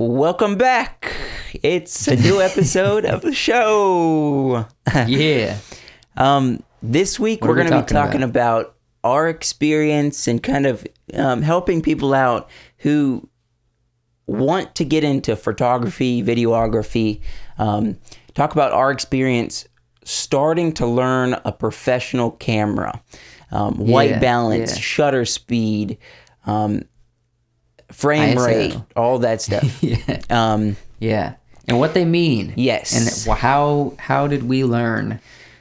Welcome back. It's a new episode of the show. Yeah. This week What we're are we going to be talking talking about our experience and kind of helping people out who want to get into photography, videography. Talk about our experience starting to learn a professional camera, white balance, shutter speed, frame ISO. rate, all that stuff. Yeah. And what they mean. Yes. And how did we learn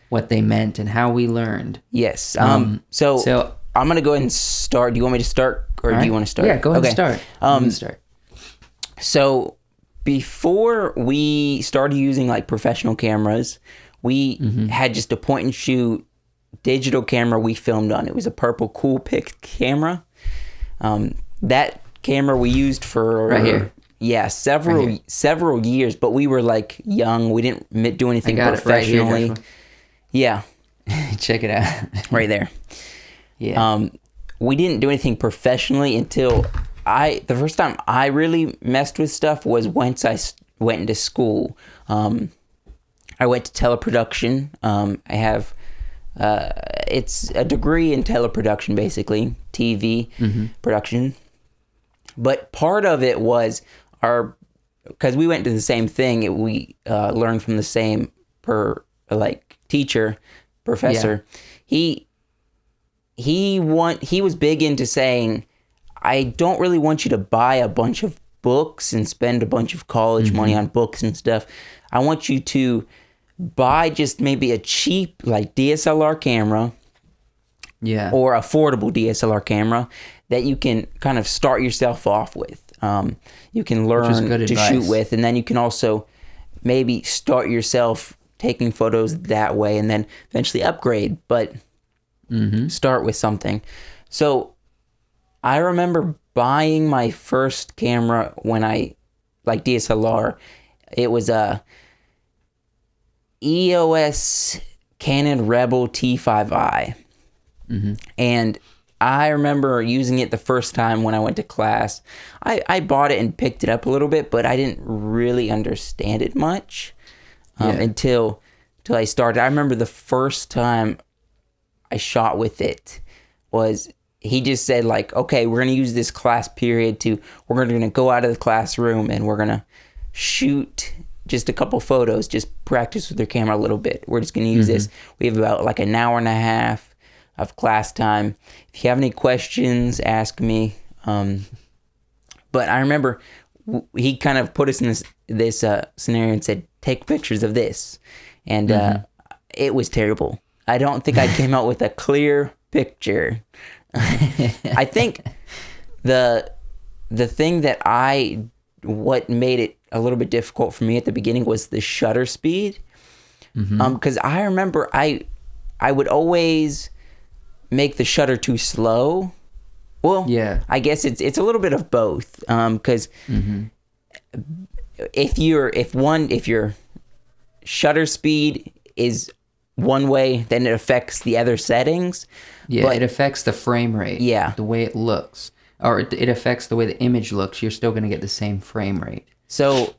what they meant and how we learned. Yes. So I'm going to go ahead and start. Do you want me to start or do you want to start? Yeah, go ahead and start. So before we started using like professional cameras, we had just a point and shoot digital camera we filmed on. It was a purple Coolpix camera. That camera we used for right here. Yeah, several years, but we were like young. We didn't do anything professionally. Right here, check it out. Right there. Yeah. We didn't do anything professionally until the first time I really messed with stuff was once I went into school. I went to teleproduction. I have, it's a degree in teleproduction, basically, TV production. But part of it was because we went to the same thing, we learned from the same professor. He was big into saying, I don't really want you to buy a bunch of books and spend a bunch of college money on books and stuff. I want you to buy just maybe a cheap like DSLR camera, or affordable DSLR camera that you can kind of start yourself off with. You can learn to shoot with, and then you can also maybe start yourself taking photos that way and then eventually upgrade, but start with something. So I remember buying my first camera when like DSLR. It was a EOS Canon Rebel T5i. And I remember using it the first time when I went to class. I bought it and picked it up a little bit, but I didn't really understand it much until I started. I remember the first time I shot with it was he just said like, okay, we're going to use this class period we're going to go out of the classroom and we're going to shoot just a couple photos, just practice with your camera a little bit. We're just going to use this. We have about like an hour and a half of class time. If you have any questions, ask me. But I remember he kind of put us in this scenario and said, take pictures of this. And it was terrible. I don't think I came out with a clear picture. I think the thing that what made it a little bit difficult for me at the beginning was the shutter speed. Because I remember I would always make the shutter too slow. Well, I guess it's a little bit of both. Because if your shutter speed is one way, then it affects the other settings. But it affects the frame rate. The way it looks. Or it affects the way the image looks. You're still going to get the same frame rate. So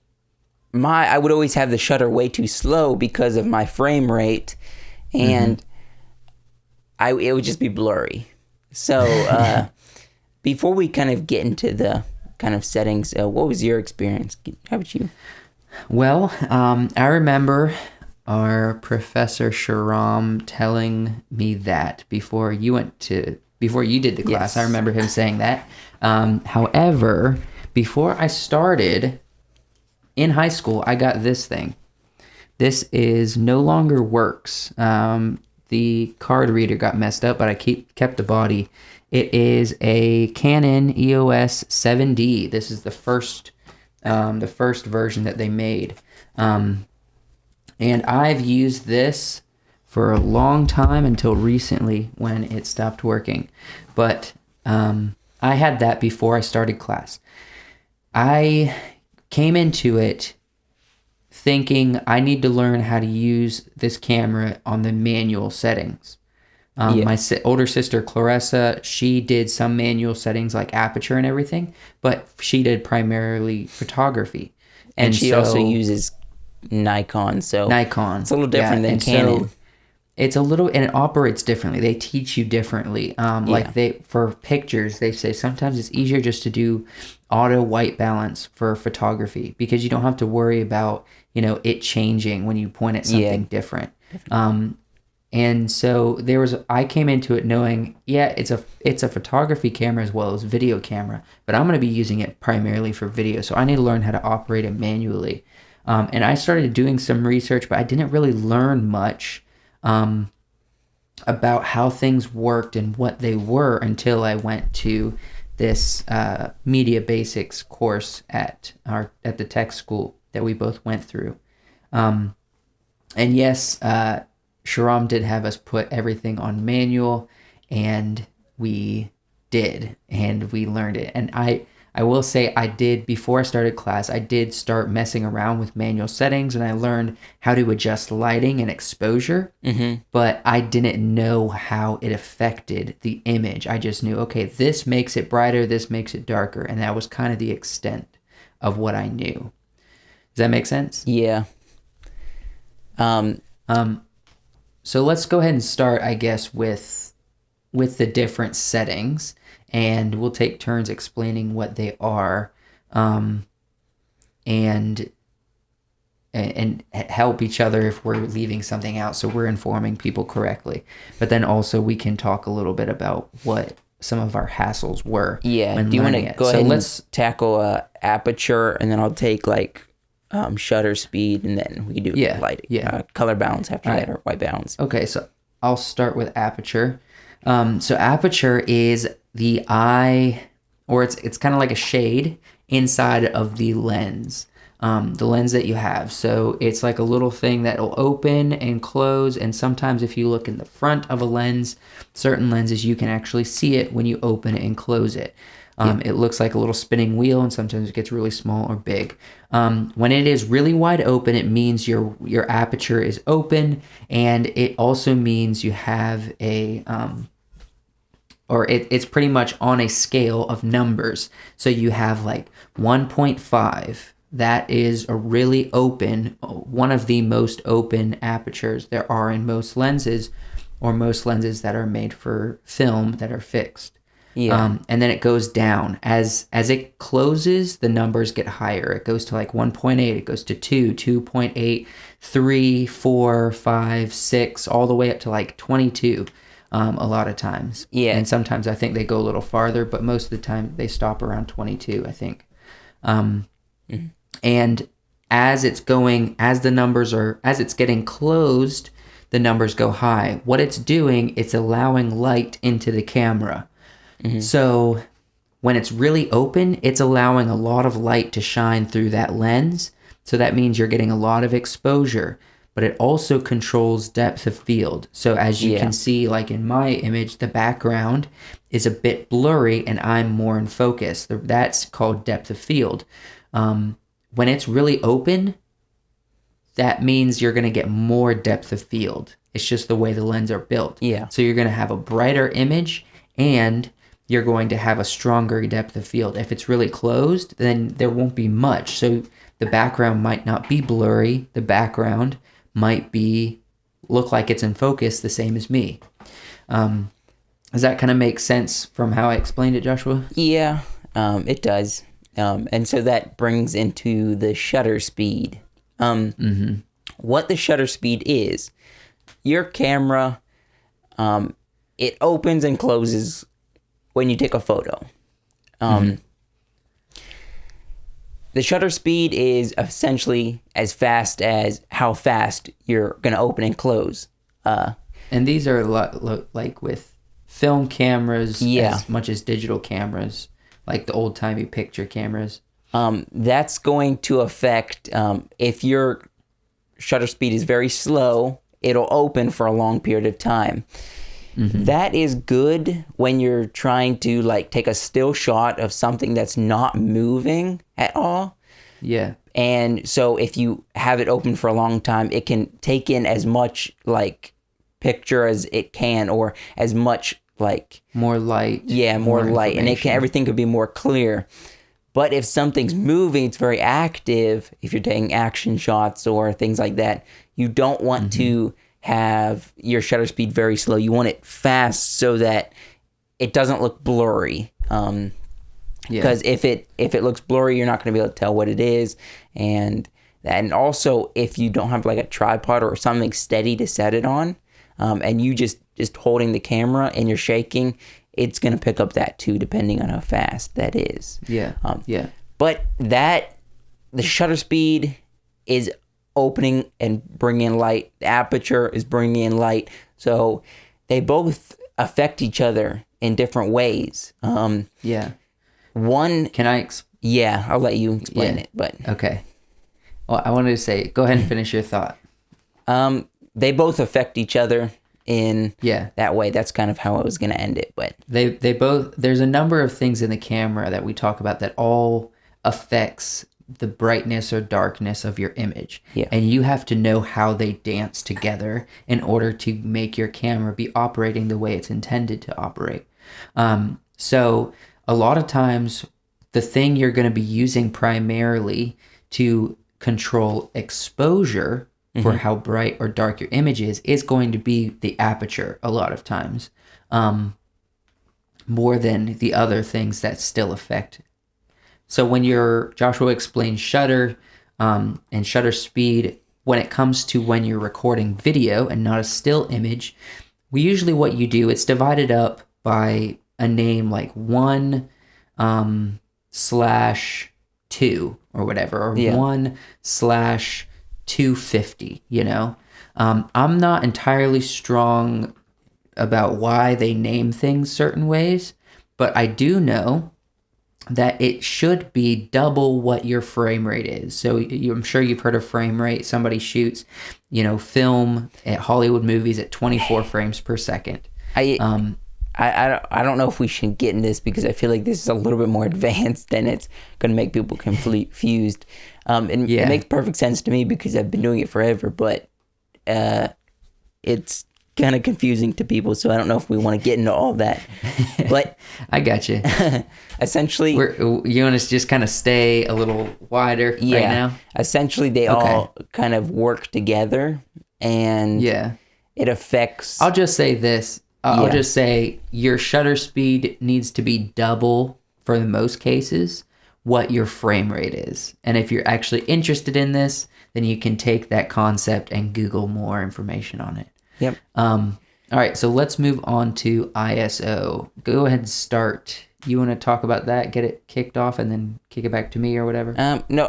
I would always have the shutter way too slow because of my frame rate, and it would just be blurry. So before we kind of get into the kind of settings, what was your experience? How about you? Well, I remember our Professor Sharam telling me that before you did the class. I remember him saying that. However, before I started in high school, I got this thing. This is no longer works. The card reader got messed up, but I kept the body. It is a Canon EOS 7D. This is the first version that they made. And I've used this for a long time until recently when it stopped working. But I had that before I started class. I came into it thinking I need to learn how to use this camera on the manual settings. Yeah. My older sister Clarissa, she did some manual settings like aperture and everything, but she did primarily photography. And she so, also uses Nikon, so Nikon. it's a little different than and Canon. So it's a little, and it operates differently. They teach you differently. Like for pictures, they say sometimes it's easier just to do auto white balance for photography because you don't have to worry about, it changing when you point at something different. And so I came into it knowing, it's a photography camera as well as video camera, but I'm going to be using it primarily for video. So I need to learn how to operate it manually. And I started doing some research, but I didn't really learn much about how things worked and what they were until I went to this media basics course at the tech school that we both went through. And yes, Shahram did have us put everything on manual, and we did, and we learned it. And I will say I did, before I started class, I did start messing around with manual settings, and I learned how to adjust lighting and exposure, but I didn't know how it affected the image. I just knew, okay, this makes it brighter, this makes it darker, and that was kind of the extent of what I knew. Does that make sense? Yeah. So let's go ahead and start, I guess, with the different settings, and we'll take turns explaining what they are, and help each other if we're leaving something out, so we're informing people correctly. But then also we can talk a little bit about what some of our hassles were. Yeah. Do you want to go ahead and tackle aperture, and then I'll take like shutter speed, and then we can do lighting, color balance after that, or white balance. Okay, so I'll start with aperture. So aperture is the eye, or it's kind of like a shade inside of the lens that you have. So it's like a little thing that will open and close, and sometimes if you look in the front of a lens, certain lenses, you can actually see it when you open it and close it. It looks like a little spinning wheel, and sometimes it gets really small or big. When it is really wide open, it means your aperture is open, and it also means you have it's pretty much on a scale of numbers. So you have like 1.5. That is a really open, one of the most open apertures there are in most lenses, or most lenses that are made for film that are fixed. Yeah. And then it goes down as it closes. The numbers get higher. It goes to like 1.8. It goes to 2, 2.8, 3, 4, 5, 6, all the way up to like 22. A lot of times. Yeah. And sometimes I think they go a little farther, but most of the time they stop around 22, I think. And as it's getting closed, the numbers go high. What it's doing, it's allowing light into the camera. So when it's really open, it's allowing a lot of light to shine through that lens. So that means you're getting a lot of exposure, but it also controls depth of field. So as you can see, like in my image, the background is a bit blurry and I'm more in focus. That's called depth of field. When it's really open, that means you're going to get more depth of field. It's just the way the lenses are built. Yeah. So you're going to have a brighter image, and you're going to have a stronger depth of field. If it's really closed, then there won't be much. So the background might not be blurry. The background might look like it's in focus, the same as me. Does that kind of make sense from how I explained it, Joshua? Yeah, it does. And so that brings into the shutter speed. What the shutter speed is, your camera, it opens and closes when you take a photo. The shutter speed is essentially as fast as how fast you're going to open and close. And these are a lot like with film cameras as much as digital cameras, like the old-timey picture cameras. That's going to affect, if your shutter speed is very slow, it'll open for a long period of time. That is good when you're trying to like take a still shot of something that's not moving at all. Yeah. And so if you have it open for a long time, it can take in as much like picture as it can, or as much like more light. Yeah, more light, and information. everything could be more clear. But if something's moving, it's very active. If you're taking action shots or things like that, you don't want to have your shutter speed very slow. You want it fast so that it doesn't look blurry. Because if it looks blurry, you're not going to be able to tell what it is. And also, if you don't have like a tripod or something steady to set it on, and you just holding the camera and you're shaking, it's going to pick up that too, depending on how fast that is. Yeah. But the shutter speed is opening and bringing in light. The aperture is bringing in light. So they both affect each other in different ways. One... Can I... Yeah, I'll let you explain it. But okay. Well, I wanted to say, go ahead and finish your thought. They both affect each other in that way. That's kind of how I was going to end it. But they both... There's a number of things in the camera that we talk about that all affects the brightness or darkness of your image. Yeah. And you have to know how they dance together in order to make your camera be operating the way it's intended to operate. So a lot of times, the thing you're going to be using primarily to control exposure for how bright or dark your image is going to be the aperture a lot of times, more than the other things that still affect. So when Joshua explained shutter and shutter speed, when it comes to when you're recording video and not a still image, what you do, it's divided up by a name like 1/2 or whatever, or 1/250, I'm not entirely strong about why they name things certain ways, but I do know that it should be double what your frame rate is. So I'm sure you've heard of frame rate. Somebody shoots, film at Hollywood movies at 24 frames per second. I don't know if we should get in this because I feel like this is a little bit more advanced and it's going to make people confused. It makes perfect sense to me because I've been doing it forever, but it's kind of confusing to people, so I don't know if we want to get into all that. But I got you. Essentially, you want to just kind of stay a little wider right now? Essentially, they all kind of work together, and it affects... I'll just say this. I'll just say your shutter speed needs to be double, for the most cases, what your frame rate is. And if you're actually interested in this, then you can take that concept and Google more information on it. Yep. All right, so let's move on to ISO. Go ahead and start. You want to talk about that, get it kicked off, and then kick it back to me or whatever? No,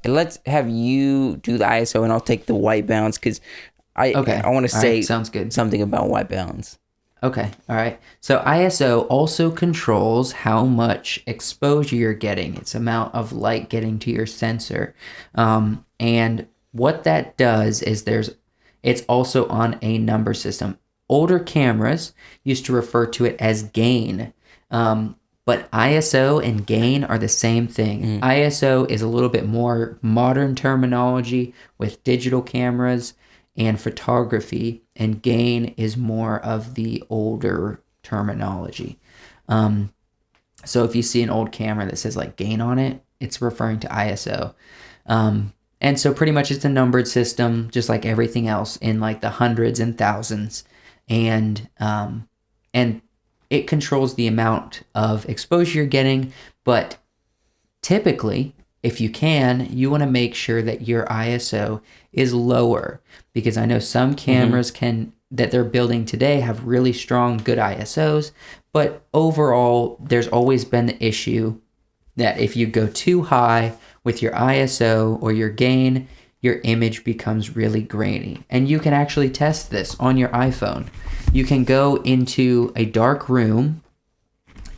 let's have you do the ISO, and I'll take the white balance, because I want to say sounds good. something about white balance. Okay, all right. So ISO also controls how much exposure you're getting. It's amount of light getting to your sensor. And what that does is it's also on a number system. Older cameras used to refer to it as gain. But ISO and gain are the same thing. ISO is a little bit more modern terminology with digital cameras and photography, and gain is more of the older terminology. So if you see an old camera that says like gain on it, it's referring to ISO. And so pretty much it's a numbered system, just like everything else, in like the hundreds and thousands. And it controls the amount of exposure you're getting, but typically, if you want to make sure that your ISO is lower, because I know some cameras that they're building today have really strong, good ISOs, but overall, there's always been the issue that if you go too high with your ISO or your gain, your image becomes really grainy. And you can actually test this on your iPhone. You can go into a dark room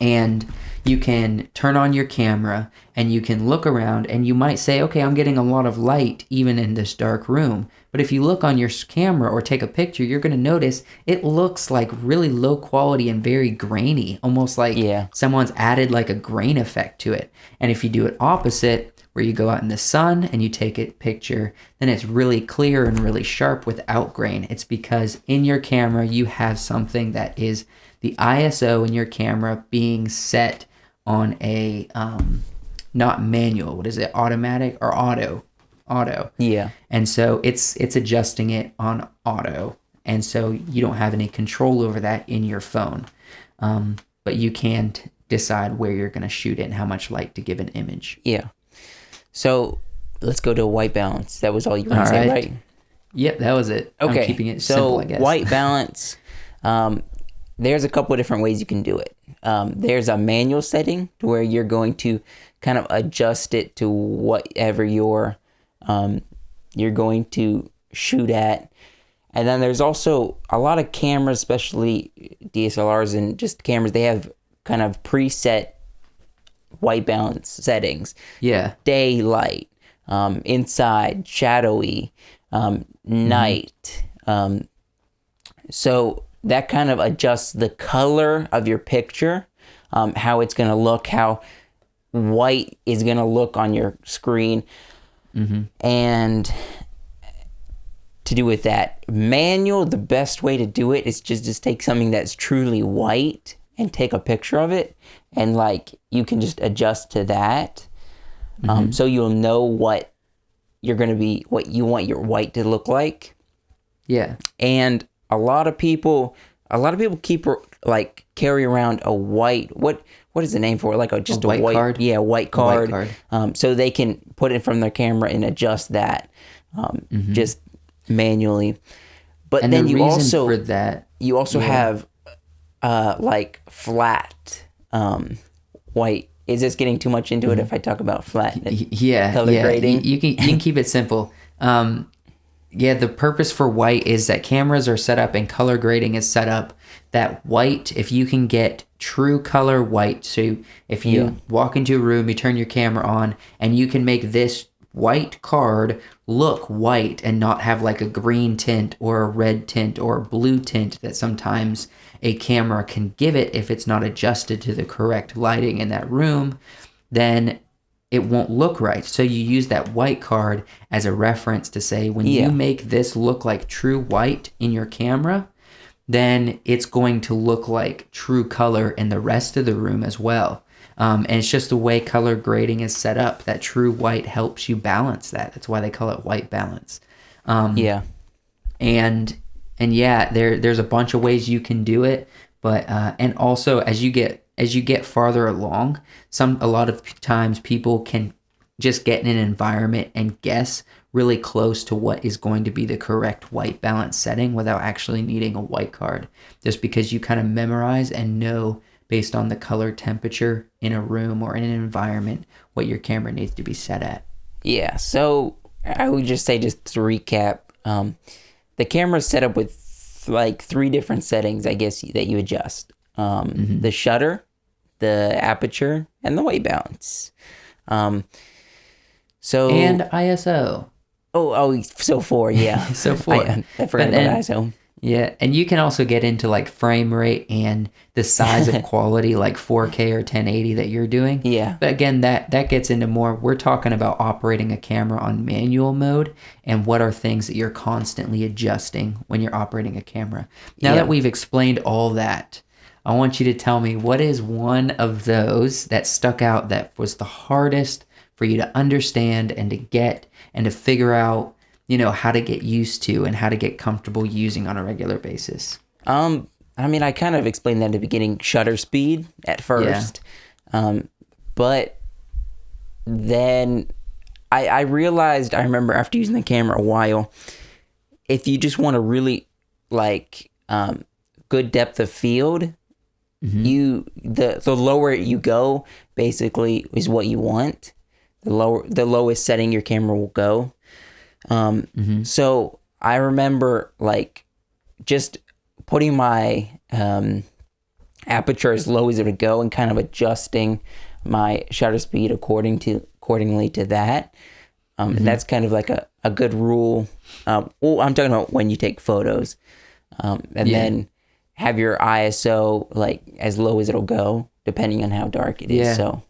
and you can turn on your camera and you can look around and you might say, okay, I'm getting a lot of light even in this dark room. But if you look on your camera or take a picture, you're going to notice it looks like really low quality and very grainy, almost like someone's added like a grain effect to it. And if you do it opposite, where you go out in the sun and you take a picture, then it's really clear and really sharp without grain. It's because in your camera you have something that is the ISO in your camera being set on a not manual. What is it? Automatic or auto? Auto. Yeah. And so it's adjusting it on auto. And so you don't have any control over that in your phone. But you can decide where you're going to shoot it and how much light to give an image. Yeah. So let's go to white balance. That was all you were going to say, right? Yep, that was it. Okay. I'm keeping it simple, I guess. White balance, there's a couple of different ways you can do it. There's a manual setting to where you're going to kind of adjust it to whatever you're going to shoot at. And then there's also a lot of cameras, especially DSLRs and just cameras, they have kind of preset white balance settings. Yeah. Daylight, inside, shadowy, night. So that kind of adjusts the color of your picture, how it's going to look, how white is going to look on your screen. And to do with that manual, the best way to do it is just take something that's truly white and take a picture of it, and like you can just adjust to that, so you'll know what you're going to be, what you want your white to look like. Yeah. And a lot of people keep like carry around a white, what is the name for it? Like just a white card. Yeah, white card. White card. So they can put it from their camera and adjust that just manually. But And then the you reason also for that, have like flat white. Is this getting too much into it if I talk about flat color grading? You can keep it simple. The purpose for white is that cameras are set up and color grading is set up that white, if you can get true color white, so if you walk into a room, you turn your camera on, and you can make this white card look white and not have like a green tint or a red tint or a blue tint that sometimes a camera can give it if it's not adjusted to the correct lighting in that room, then it won't look right. So you use that white card as a reference to say, when you make this look like true white in your camera, then it's going to look like true color in the rest of the room as well. And it's just the way color grading is set up. That true white helps you balance that. That's why they call it white balance. And there's a bunch of ways you can do it. But and also as you get farther along, a lot of times people can just get in an environment and guess really close to what is going to be the correct white balance setting without actually needing a white card, just because you kind of memorize and know based on the color temperature in a room or in an environment what your camera needs to be set at. Yeah, so I would just say, just to recap, the camera's set up with like 3 different settings, I guess, that you adjust. The shutter, the aperture, and the white balance. And ISO. So 4, yeah. So 4. I forgot about ISO. Yeah, and you can also get into like frame rate and the size of quality, like 4K or 1080 that you're doing. Yeah. But again, that gets into more, we're talking about operating a camera on manual mode and what are things that you're constantly adjusting when you're operating a camera. Now that we've explained all that, I want you to tell me, what is one of those that stuck out that was the hardest for you to understand and to get and to figure out, how to get used to and how to get comfortable using on a regular basis? I mean, I kind of explained that at the beginning, shutter speed at first. But then I realized, I remember after using the camera a while, if you just want to really good depth of field, the lower you go basically is what you want. The lowest setting your camera will go. So I remember just putting my aperture as low as it would go and kind of adjusting my shutter speed accordingly to that. And that's kind of like a good rule. I'm talking about when you take photos, then have your ISO as low as it'll go, depending on how dark it is. So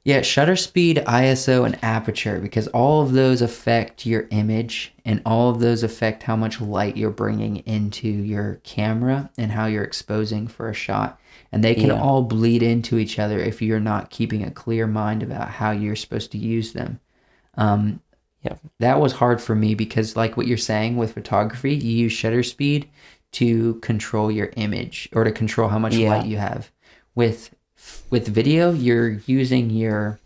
Yeah, shutter speed, ISO, and aperture, because all of those affect your image and all of those affect how much light you're bringing into your camera and how you're exposing for a shot. And they can all bleed into each other if you're not keeping a clear mind about how you're supposed to use them. That was hard for me because, like what you're saying with photography, you use shutter speed to control your image or to control how much light you have. With video, you're using your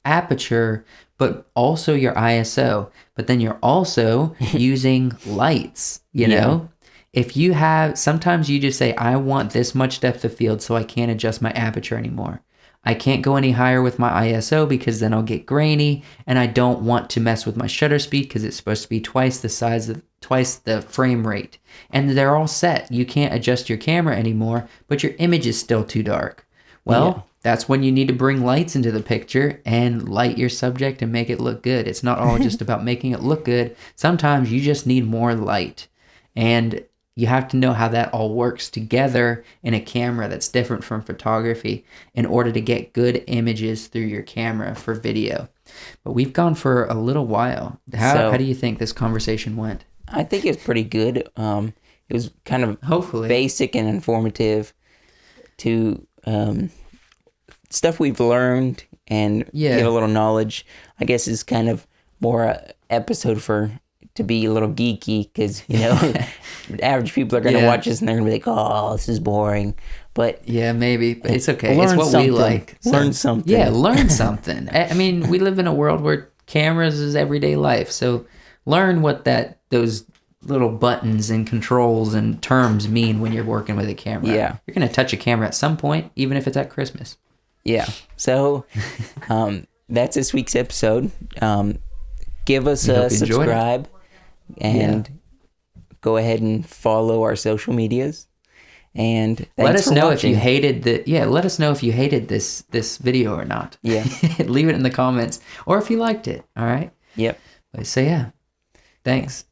aperture, but also your ISO. But then you're also using lights, you know? If you have, sometimes you just say, I want this much depth of field, so I can't adjust my aperture anymore. I can't go any higher with my ISO because then I'll get grainy, and I don't want to mess with my shutter speed because it's supposed to be twice the frame rate. And they're all set. You can't adjust your camera anymore, but your image is still too dark. Well, that's when you need to bring lights into the picture and light your subject and make it look good. It's not all just about making it look good. Sometimes you just need more light. And you have to know how that all works together in a camera that's different from photography in order to get good images through your camera for video. But we've gone for a little while. How do you think this conversation went? I think it's pretty good. It was kind of hopefully basic and informative to stuff we've learned and get a little knowledge. I guess is kind of more a episode to be a little geeky because, you know, average people are going to watch this and they're going to be like, oh, this is boring. But yeah, maybe, but it's okay. It's what we like. Learn something. Yeah, learn something. I mean, we live in a world where cameras is everyday life. So learn what those little buttons and controls and terms mean when you're working with a camera. Yeah. You're going to touch a camera at some point, even if it's at Christmas. Yeah. So that's this week's episode. Give us a subscribe and go ahead and follow our social medias. And let us know if you hated let us know if you hated this video or not. Yeah. Leave it in the comments or if you liked it. All right. Yep. So yeah. Thanks.